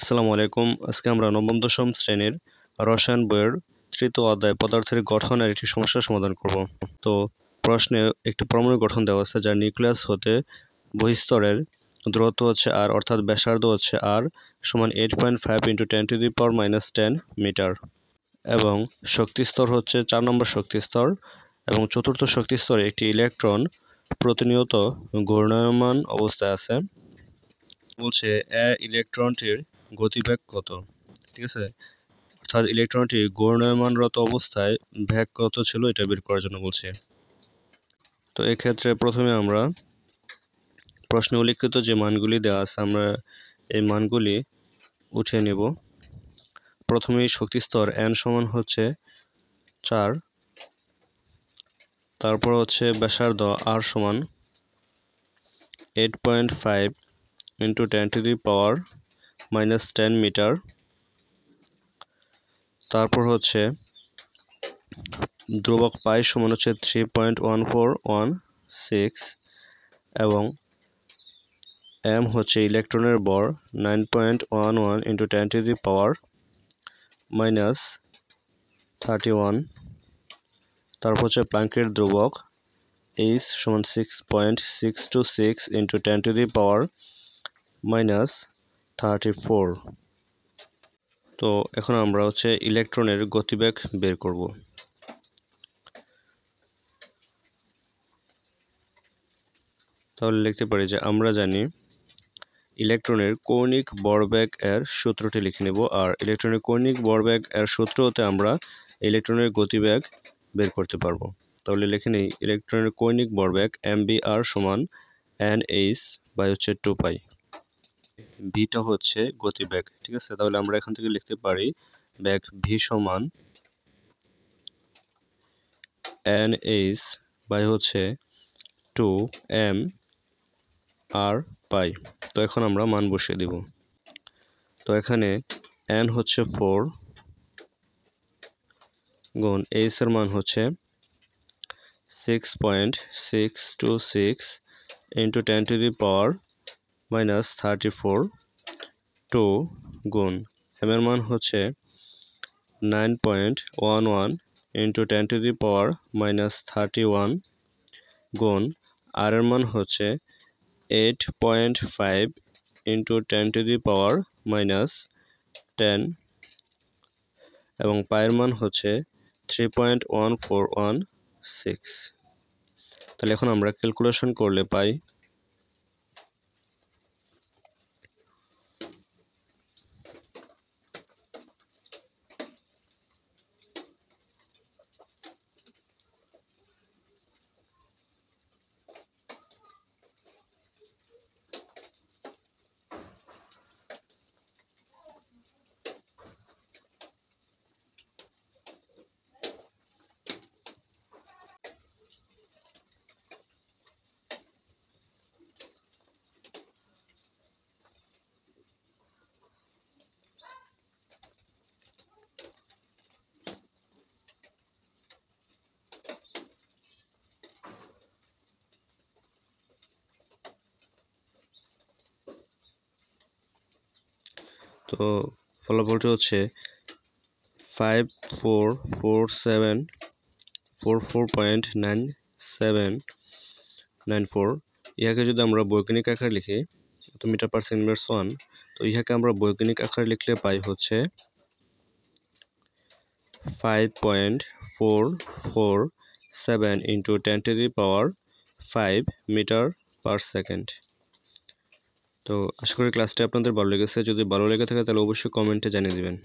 আসসালামু আলাইকুম। আজকে আমরা নবম দশম শ্রেণীর রসায়ন বইয়ের তৃতীয় অধ্যায় পদার্থের গঠনের একটি সমস্যার সমাধান করব। তো প্রশ্নে একটি পরমাণু গঠন দেওয়া আছে, যার নিউক্লিয়াস হতে বহিঃস্তরের দূরত্ব হচ্ছে আর, অর্থাৎ ব্যাসার্ধ হচ্ছে আর সমান 8.5 × 10⁻⁻10 মিটার, এবং শক্তিস্তর হচ্ছে 4 নম্বর শক্তিস্তর, এবং চতুর্থ শক্তিস্তরে একটি ইলেকট্রন প্রতিনিয়ত ঘূর্ণায়মান অবস্থায় আছে। বলছে ইলেকট্রনটির গতিবেগ কত, ঠিক আছে, অর্থাৎ ইলেকট্রনটি ঘূর্ণায়মানরত অবস্থায় বেগ কত ছিল এটা বের করার জন্য বলছে। তো এক্ষেত্রে প্রথমে আমরা প্রশ্নে উল্লিখিত যে মানগুলি দেওয়া আছে আমরা এই মানগুলি উঠিয়ে নেব। প্রথমেই শক্তিস্তর n সমান হচ্ছে 4, তারপর হচ্ছে ব্যাসার্ধ r সমান 8.5 × 10⁻⁻10 মিটার, তারপর হচ্ছে ধ্রুবক পাই সমান হচ্ছে 3.1416, এবং m হচ্ছে ইলেকট্রনের ভর 9.11 × 10⁻31, তারপর হচ্ছে প্ল্যাঙ্কের ধ্রুবক h সমান 6.626 × 10⁻34। তো এখন আমরা হচ্ছে ইলেকট্রনের গতিবেগ বের করব। তাহলে লিখতে পারি যে আমরা জানি ইলেকট্রনের কৌণিক ভরবেগ এর সূত্রটি লিখে নেব, আর ইলেকট্রনের কৌণিক ভরবেগ এর সূত্র হতে আমরা ইলেকট্রনের গতিবেগ বের করতে পারবো। তাহলে লিখে নেই ইলেকট্রনের কৌণিক ভরবেগ mvr সমান nh/2π। ভিটা হচ্ছে গতিবেগ, ঠিক আছে। তাহলে আমরা এখান থেকে লিখতে পারি বেগ v সমান nh/2m/r/π। তো এখন আমরা মান বসিয়ে দিব। তো এখানে n হচ্ছে 4 গুণ h এর মান হচ্ছে 6.626 × 10⁻34, 2 গুণ m এর মান হচ্ছে 9.11 × 10⁻31 গুণ r এর মান হচ্ছে 8.5 × 10⁻10, এবং পায়ের মান হচ্ছে 3.1416। তাহলে এখন আমরা ক্যালকুলেশন করলে পাই তো ফলাফলটি হচ্ছে 544744.9794। ইহাকে যদি আমরা বৈজ্ঞানিক আকারে লিখি তো মিটার/সেকেন্ড/1, তো ইহাকে আমরা বৈজ্ঞানিক আকারে লিখলে পাই হচ্ছে 5.447 × 10⁻5 মিটার/সেকেন্ড। তো আশা করি ক্লাসটি আপনাদের ভালো লেগেছে। যদি ভালো লেগে থাকে তাহলে অবশ্যই কমেন্টে জানিয়ে দিবেন।